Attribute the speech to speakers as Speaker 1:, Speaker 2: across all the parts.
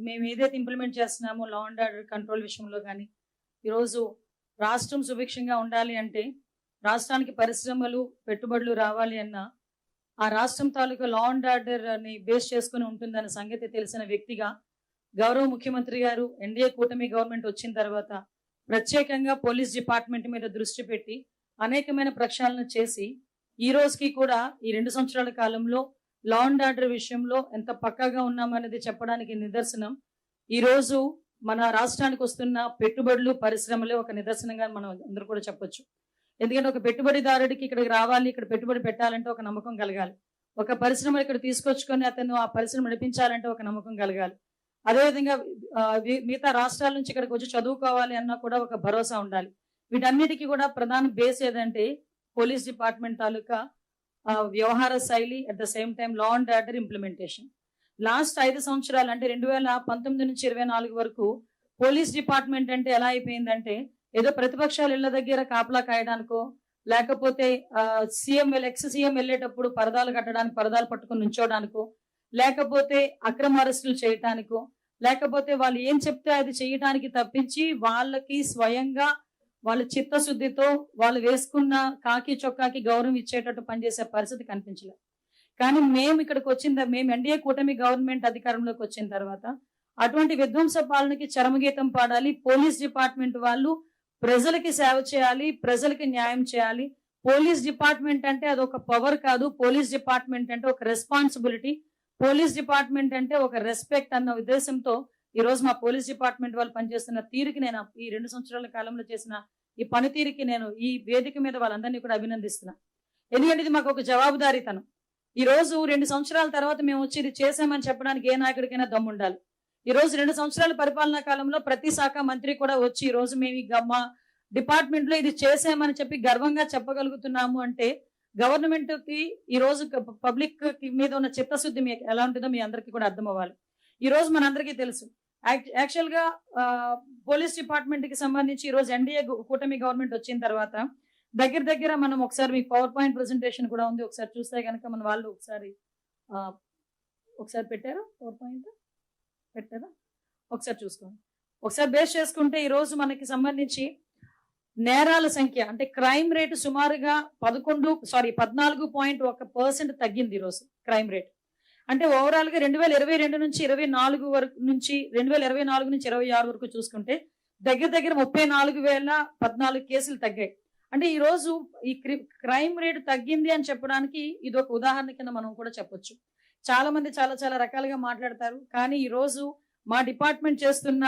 Speaker 1: మేము ఏదైతే ఇంప్లిమెంట్ చేస్తున్నామో లా అండ్ ఆర్డర్ కంట్రోల్ విషయంలో కానీ ఈరోజు రాష్ట్రం సుభిక్షంగా ఉండాలి అంటే, రాష్ట్రానికి పరిశ్రమలు పెట్టుబడులు రావాలి అన్నా ఆ రాష్ట్రం తాలూకా లా అండ్ ఆర్డర్ ని బేస్ చేసుకుని ఉంటుందన్న సంగతి తెలిసిన వ్యక్తిగా గౌరవ ముఖ్యమంత్రి గారు ఎన్డీఏ కూటమి గవర్నమెంట్ వచ్చిన తర్వాత ప్రత్యేకంగా పోలీస్ డిపార్ట్మెంట్ మీద దృష్టి పెట్టి అనేకమైన ప్రక్షాళన చేసి ఈ రోజుకి కూడా ఈ 2 సంవత్సరాల కాలంలో లా అండ్ ఆర్డర్ విషయంలో ఎంత పక్కాగా ఉన్నామనేది చెప్పడానికి నిదర్శనం ఈ రోజు మన రాష్ట్రానికి వస్తున్న పెట్టుబడులు పరిశ్రమలే ఒక నిదర్శనంగా మనం అందరూ కూడా చెప్పొచ్చు. ఎందుకంటే ఒక పెట్టుబడిదారుడికి ఇక్కడికి రావాలి, ఇక్కడ పెట్టుబడి పెట్టాలంటే ఒక నమ్మకం కలగాలి. ఒక పరిశ్రమ ఇక్కడ తీసుకొచ్చుకొని అతను ఆ పరిశ్రమ నడిపించాలంటే ఒక నమ్మకం కలగాలి. అదేవిధంగా మిగతా రాష్ట్రాల నుంచి ఇక్కడికి వచ్చి చదువుకోవాలి అన్నా కూడా ఒక భరోసా ఉండాలి. వీటన్నిటికీ కూడా ప్రధాన బేస్ ఏదంటే పోలీస్ డిపార్ట్మెంట్ తాలూకా వ్యవహార శైలి, at the same time law and order implementation. Last 5 సంవత్సరాలు అంటే 2019 నుంచి 24 వరకు పోలీస్ డిపార్ట్మెంట్ అంటే ఎలా అయిపోయిందంటే ఏదో ప్రతిపక్షాలు ఇళ్ల దగ్గర కాపలా కాయడానికో, లేకపోతే ఎక్స్ సీఎం వెళ్ళేటప్పుడు పరదాలు కట్టడానికి పరదాలు పట్టుకుని నుంచోడానికో, లేకపోతే అక్రమ అరెస్టులు చేయటానికో, లేకపోతే వాళ్ళు ఏం చెప్తే అది చేయటానికి తప్పించి వాళ్ళకి స్వయంగా వాళ్ళ చిత్తశుద్ధితో వాళ్ళు వేసుకున్న కాకి చొక్కాకి గౌరవం ఇచ్చేటట్టు పనిచేసే పరిస్థితి కనిపించలేదు. కానీ మేము ఎన్డీఏ కూటమి గవర్నమెంట్ అధికారంలోకి వచ్చిన తర్వాత అటువంటి విధ్వంస పాలనకి చరమగీతం పాడాలి. పోలీస్ డిపార్ట్మెంట్ వాళ్ళు ప్రజలకి సేవ చేయాలి, ప్రజలకి న్యాయం చేయాలి. పోలీస్ డిపార్ట్మెంట్ అంటే అదొక పవర్ కాదు, పోలీస్ డిపార్ట్మెంట్ అంటే ఒక రెస్పాన్సిబిలిటీ, పోలీస్ డిపార్ట్మెంట్ అంటే ఒక రెస్పెక్ట్ అన్న ఉద్దేశంతో ఈ రోజు మా పోలీస్ డిపార్ట్మెంట్ వాళ్ళు పనిచేస్తున్న తీరుకి నేను ఈ 2 సంవత్సరాల కాలంలో చేసిన ఈ పనితీరుకి నేను ఈ వేదిక మీద వాళ్ళందరినీ కూడా అభినందిస్తున్నా. ఎందుకంటే ఇది మాకు ఒక జవాబుదారీతనం. ఈ రోజు 2 సంవత్సరాల తర్వాత మేము వచ్చి ఇది చేసామని చెప్పడానికి ఏ నాయకుడికైనా దమ్ము ఉండాలి. ఈ రోజు 2 సంవత్సరాల పరిపాలనా కాలంలో ప్రతి శాఖ మంత్రి కూడా వచ్చి ఈ రోజు మేము మా డిపార్ట్మెంట్ లో ఇది చేసామని చెప్పి గర్వంగా చెప్పగలుగుతున్నాము అంటే గవర్నమెంట్ కి ఈ రోజు పబ్లిక్ మీద ఉన్న చిత్తశుద్ధి మీకు ఎలా ఉంటుందో మీ అందరికీ కూడా అర్థం అవ్వాలి. ఈ రోజు మనందరికీ తెలుసు యాక్చువల్ గా పోలీస్ డిపార్ట్మెంట్ కి సంబంధించి ఈ రోజు ఎన్డీఏ కూటమి గవర్నమెంట్ వచ్చిన తర్వాత దగ్గర మనం ఒకసారి మీకు పవర్ పాయింట్ ప్రెజెంటేషన్ కూడా ఉంది, ఒకసారి చూస్తే కనుక మన వాళ్ళు ఒకసారి పెట్టారా? పవర్ పాయింట్ పెట్టారా? ఒకసారి చూసుకోండి. ఒకసారి బేస్ చేసుకుంటే ఈ రోజు మనకి సంబంధించి నేరాల సంఖ్య అంటే క్రైమ్ రేటు సుమారుగా 14.1% తగ్గింది ఈ రోజు క్రైమ్ రేట్. అంటే ఓవరాల్ గా 2022 నుంచి 24 వరకు నుంచి 2024 నుంచి 26 వరకు చూసుకుంటే దగ్గర 34,014 కేసులు తగ్గాయి. అంటే ఈ రోజు ఈ క్రైమ్ రేటు తగ్గింది అని చెప్పడానికి ఇది ఒక ఉదాహరణ కింద మనం కూడా చెప్పొచ్చు. చాలా మంది చాలా రకాలుగా మాట్లాడతారు, కానీ ఈ రోజు మా డిపార్ట్మెంట్ చేస్తున్న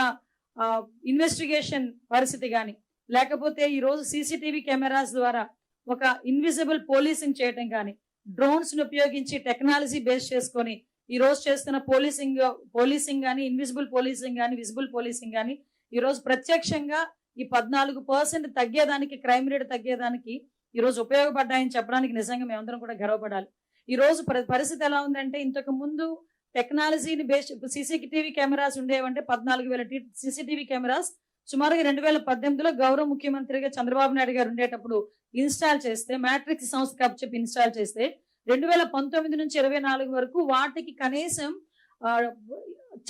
Speaker 1: ఇన్వెస్టిగేషన్ పరిస్థితి కానీ, లేకపోతే ఈ రోజు సీసీటీవీ కెమెరాస్ ద్వారా ఒక ఇన్విజిబుల్ పోలీసింగ్ చేయటం కానీ, డ్రోన్స్ ను ఉపయోగించి టెక్నాలజీ బేస్ చేసుకొని ఈ రోజు చేస్తున్న పోలీసింగ్ కానీ, ఇన్విజిబుల్ పోలీసింగ్ కానీ, విజిబుల్ పోలీసింగ్ కానీ ఈ రోజు ప్రత్యక్షంగా ఈ 14% తగ్గేదానికి, క్రైమ్ రేట్ తగ్గేదానికి ఈ రోజు ఉపయోగపడ్డాయని చెప్పడానికి నిజంగా మేమందరం కూడా గర్వపడాలి. ఈ రోజు పరిస్థితి ఎలా ఉందంటే ఇంతకు ముందు టెక్నాలజీని బేస్ సీసీటీవీ కెమెరాస్ ఉండేవంటే 14,000 సీసీటీవీ కెమెరాస్ సుమారుగా 2018లో గౌరవ ముఖ్యమంత్రిగా చంద్రబాబు నాయుడు గారు ఉండేటప్పుడు ఇన్స్టాల్ చేస్తే, మ్యాట్రిక్స్ సంస్థ చెప్పి ఇన్స్టాల్ చేస్తే 2019 నుంచి 24 వరకు వాటికి కనీసం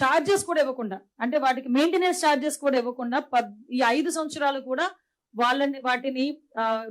Speaker 1: ఛార్జెస్ కూడా ఇవ్వకుండా, అంటే వాటికి మెయింటెనెన్స్ ఛార్జెస్ కూడా ఇవ్వకుండా ఈ 5 సంవత్సరాలు కూడా వాటిని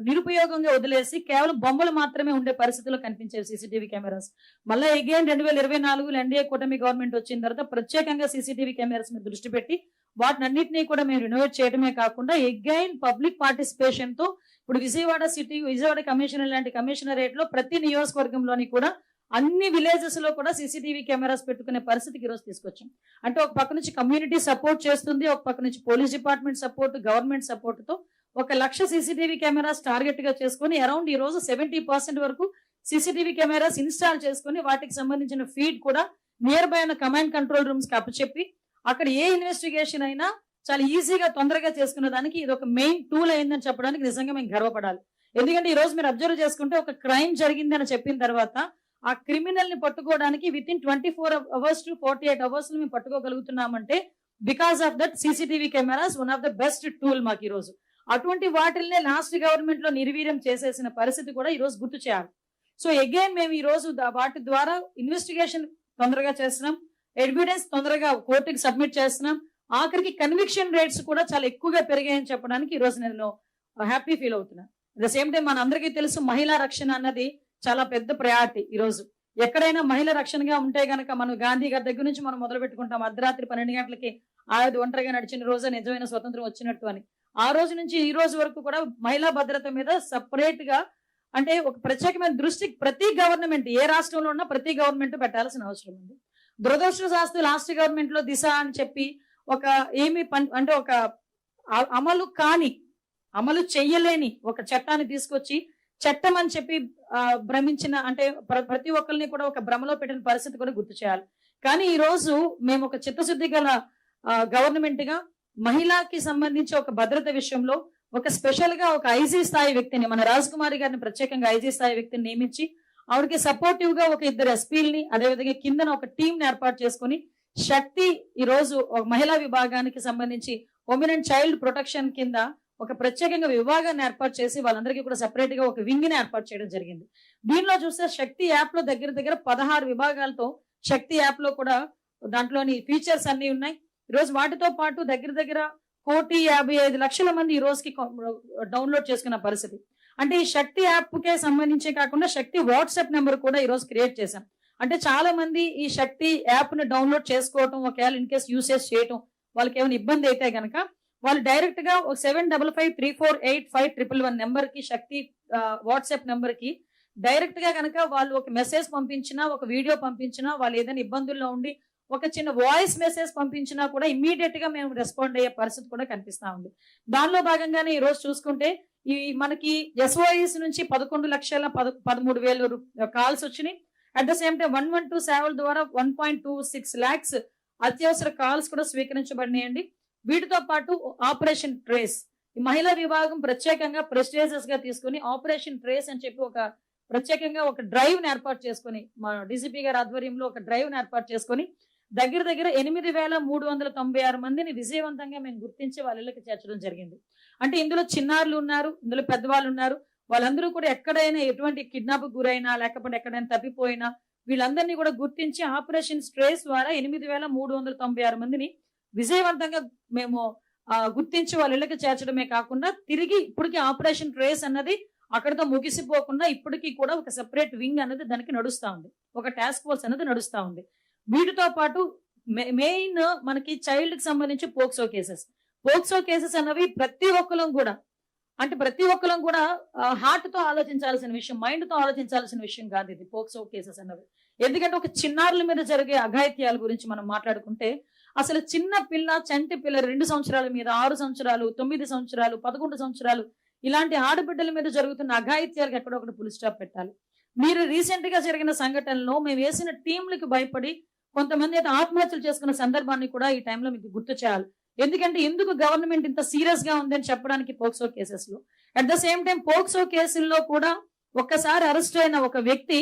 Speaker 1: నిరుపయోగంగా వదిలేసి కేవలం బొమ్మలు మాత్రమే ఉండే పరిస్థితిలో కనిపించారు సీసీటీవీ కెమెరాస్. మళ్ళీ అగైన్ 2024లో ఎన్డీఏ కూటమి గవర్నమెంట్ వచ్చిన తర్వాత ప్రత్యేకంగా సీసీటీవీ కెమెరాస్ మీద దృష్టి పెట్టి వాటిని అన్నింటినీ కూడా మేము రినోవేట్ చేయడమే కాకుండా అగైన్ పబ్లిక్ పార్టిసిపేషన్ తో ఇప్పుడు విజయవాడ కమిషనర్ లాంటి కమిషనరేట్ లో ప్రతి నియోజకవర్గంలోని కూడా అన్ని విలేజెస్ లో కూడా సీసీటీవీ కెమెరాస్ పెట్టుకునే పరిస్థితికి ఈరోజు తీసుకొచ్చాం. అంటే ఒక పక్క నుంచి కమ్యూనిటీ సపోర్ట్ చేస్తుంది, ఒక పక్క నుంచి police department support, government support తో 1,00,000 సీసీటీవీ కెమెరాస్ టార్గెట్ గా చేసుకుని అరౌండ్ ఈ రోజు 70% వరకు సీసీటీవీ కెమెరాస్ ఇన్స్టాల్ చేసుకుని వాటికి సంబంధించిన ఫీడ్ కూడా నియర్ బై ఉన్న కమాండ్ కంట్రోల్ రూమ్స్ కి అప్పచెప్పి అక్కడ ఏ ఇన్వెస్టిగేషన్ అయినా చాలా ఈజీగా తొందరగా చేసుకునే దానికి ఇది ఒక మెయిన్ టూల్ అయిందని చెప్పడానికి నిజంగా మేము గర్వపడాలి. ఎందుకంటే ఈ రోజు మీరు అబ్జర్వ్ చేసుకుంటే ఒక క్రైమ్ జరిగింది అని చెప్పిన తర్వాత ఆ క్రిమినల్ ని పట్టుకోవడానికి within 24 hours to 48 hours మేము పట్టుకోగలుగుతున్నామంటే because of that CCTV cameras one of the best tool మాకు ఈ రోజు. అటువంటి వాటిల్నే లాస్ట్ గవర్నమెంట్ లో నిర్వీర్యం చేసేసిన పరిస్థితి కూడా ఈ రోజు గుర్తు చేయాలి. సో అగైన్ మేము ఈ రోజు వాటి ద్వారా ఇన్వెస్టిగేషన్ తొందరగా చేస్తున్నాం, ఎవిడెన్స్ తొందరగా కోర్టుకి సబ్మిట్ చేస్తున్నాం. ఆఖరికి కన్విక్షన్ రేట్స్ కూడా చాలా ఎక్కువగా పెరిగాయని చెప్పడానికి ఈ రోజు నేను హ్యాపీ ఫీల్ అవుతున్నా. అట్ ద సేమ్ టైం మన అందరికీ తెలుసు మహిళా రక్షణ అన్నది చాలా పెద్ద ప్రయారిటీ. ఈ రోజు ఎక్కడైనా మహిళ రక్షణగా ఉంటే గనక మనం గాంధీ గారి దగ్గర నుంచి మనం మొదలు పెట్టుకుంటాం. అర్ధరాత్రి 12 గంటలకి ఆయుధ ఒంటరిగా నడిచిన రోజే నిజమైన స్వతంత్రం వచ్చినట్టు అని. ఆ రోజు నుంచి ఈ రోజు వరకు కూడా మహిళా భద్రత మీద సపరేట్ గా అంటే ఒక ప్రత్యేకమైన దృష్టి ప్రతి గవర్నమెంట్ ఏ రాష్ట్రంలో ఉన్నా ప్రతి గవర్నమెంట్ పెట్టాల్సిన అవసరం ఉంది. దురదృష్టవశాస్తు లాస్ట్ గవర్నమెంట్ లో దిశ అని చెప్పి ఒక అంటే ఒక అమలు చెయ్యలేని ఒక చట్టాన్ని తీసుకొచ్చి చట్టం అని చెప్పి భ్రమించిన అంటే ప్రతి ఒక్కరిని కూడా ఒక భ్రమలో పెట్టిన పరిస్థితి కూడా గుర్తు చేయాలి. కానీ ఈ రోజు మేము ఒక చిత్తశుద్ధి గల గవర్నమెంట్ గా మహిళకి సంబంధించి ఒక భద్రత విషయంలో ఒక స్పెషల్ గా ఒక ఐజీ స్థాయి వ్యక్తిని మన రాజకుమారి గారిని ప్రత్యేకంగా ఐజీ స్థాయి వ్యక్తిని నియమించి ఆవిడకి సపోర్టివ్ గా ఒక 2 ఎస్పీలని అదేవిధంగా కిందన ఒక టీం ని ఏర్పాటు చేసుకుని శక్తి ఈ రోజు ఒక మహిళా విభాగానికి సంబంధించి ఉమెన్ అండ్ చైల్డ్ ప్రొటెక్షన్ కింద ఒక ప్రత్యేకంగా విభాగాన్ని ఏర్పాటు చేసి వాళ్ళందరికీ కూడా సెపరేట్ గా ఒక వింగ్ ని ఏర్పాటు చేయడం జరిగింది. దీనిలో చూస్తే శక్తి యాప్ లో దగ్గర 16 విభాగాలతో శక్తి యాప్ లో కూడా దాంట్లోని ఫీచర్స్ అన్ని ఉన్నాయి. ఈ రోజు వాటితో పాటు దగ్గర 1,55,00,000 మంది ఈ రోజుకి డౌన్లోడ్ చేసుకున్న పరిస్థితి. అంటే ఈ శక్తి యాప్ కే సంబంధించి కాకుండా శక్తి వాట్సాప్ నెంబర్ కూడా ఈ రోజు క్రియేట్ చేశాం. అంటే చాలా మంది ఈ శక్తి యాప్ ని డౌన్లోడ్ చేసుకోవటం ఒకవేళ ఇన్ కేసు యూసేజ్ చేయటం వాళ్ళకి ఏమైనా ఇబ్బంది అయితే గనక వాళ్ళు డైరెక్ట్ గా 7553485111 నెంబర్ కి శక్తి వాట్సాప్ నెంబర్ కి డైరెక్ట్ గా కనుక వాళ్ళు ఒక మెసేజ్ పంపించినా ఒక వీడియో పంపించినా వాళ్ళు ఏదైనా ఇబ్బందుల్లో ఉండి ఒక చిన్న వాయిస్ మెసేజ్ పంపించినా కూడా ఇమ్మీడియట్ గా మేము రెస్పాండ్ అయ్యే పరిస్థితి కూడా కనిపిస్తా ఉంది. దానిలో భాగంగానే ఈ రోజు చూసుకుంటే ఈ మనకి SOS నుంచి 11,13,000 కాల్స్ వచ్చినాయి. అట్ ద సేమ్ టైం 112 సేవల ద్వారా 1.26 lakhs అత్యవసర కాల్స్ కూడా స్వీకరించబడినాయండి. వీటితో పాటు ఆపరేషన్ ట్రేస్ ఈ మహిళా విభాగం ప్రత్యేకంగా ప్రెస్టేజియస్ గా తీసుకుని ఆపరేషన్ ట్రేస్ అని చెప్పి ఒక ప్రత్యేకంగా ఒక డ్రైవ్ ని ఏర్పాటు చేసుకుని మా డీసీపీ గారి ఆధ్వర్యంలో ఒక డ్రైవ్ ని ఏర్పాటు చేసుకుని దగ్గర 8,396 మందిని విజయవంతంగా మేము గుర్తించి వాళ్ళ ఇళ్ళకి చేర్చడం జరిగింది. అంటే ఇందులో చిన్నారులు ఉన్నారు, ఇందులో పెద్దవాళ్ళు ఉన్నారు. వాళ్ళందరూ కూడా ఎక్కడైనా ఎటువంటి కిడ్నాప్ గురైనా లేకపోతే ఎక్కడైనా తప్పిపోయినా వీళ్ళందరినీ కూడా గుర్తించి ఆపరేషన్ ట్రేస్ ద్వారా 8,396 మందిని విజయవంతంగా మేము గుర్తించి వాళ్ళ ఇళ్ళకి చేర్చడమే కాకుండా తిరిగి ఇప్పటికీ ఆపరేషన్ ట్రేస్ అన్నది అక్కడితో ముగిసిపోకుండా ఇప్పటికీ కూడా ఒక సెపరేట్ వింగ్ అనేది దానికి నడుస్తా ఉంది, ఒక టాస్క్ ఫోర్స్ అనేది నడుస్తా ఉంది. వీటితో పాటు మెయిన్ మనకి చైల్డ్ కి సంబంధించి పోక్సో కేసెస్ అన్నవి ప్రతి ఒక్కరం కూడా హార్ట్ తో ఆలోచించాల్సిన విషయం, మైండ్ తో ఆలోచించాల్సిన విషయం కాదు ఇది పోక్సో కేసెస్ అన్నవి. ఎందుకంటే ఒక చిన్నారుల మీద జరిగే అఘాయిత్యాల గురించి మనం మాట్లాడుకుంటే అసలు చిన్న పిల్ల చంటి పిల్ల 2 సంవత్సరాల మీద 6 సంవత్సరాలు 9 సంవత్సరాలు 11 సంవత్సరాలు ఇలాంటి ఆడబిడ్డల మీద జరుగుతున్న అఘాయిత్యాలకు ఎక్కడొకటి ఫుల్ స్టాప్ పెట్టాలి. మీరు రీసెంట్ గా జరిగిన సంఘటనలో మేము వేసిన టీంలకు భయపడి కొంతమంది అయితే ఆత్మహత్యలు చేసుకున్న సందర్భాన్ని కూడా ఈ టైంలో మీకు గుర్తు చేయాలి. ఎందుకంటే ఎందుకు గవర్నమెంట్ ఇంత సీరియస్ గా ఉందని చెప్పడానికి పోక్సో కేసెస్ లో at the same time POCSO కేసుల్లో కూడా ఒక్కసారి అరెస్ట్ అయిన ఒక వ్యక్తి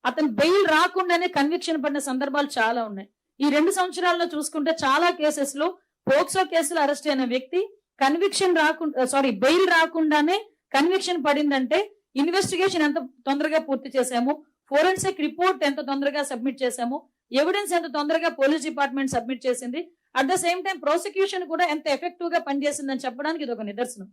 Speaker 1: అతను బెయిల్ రాకుండానే కన్విక్షన్ పడిన సందర్భాలు చాలా ఉన్నాయి. ఈ 2 సంవత్సరాల్లో చూసుకుంటే చాలా కేసెస్ లో పోక్సో కేసులో అరెస్ట్ అయిన వ్యక్తి బెయిల్ రాకుండానే కన్విక్షన్ పడిందంటే ఇన్వెస్టిగేషన్ ఎంత తొందరగా పూర్తి చేశాము, ఫోరెన్సిక్ రిపోర్ట్ ఎంత తొందరగా సబ్మిట్ చేశాము, ఎవిడెన్స్ ఎంత తొందరగా పోలీస్ డిపార్ట్మెంట్ సబ్మిట్ చేసింది, at the same time prosecution కూడా ఎంత ఎఫెక్టివ్ గా పనిచేసిందని చెప్పడానికి ఇది ఒక నిదర్శనం.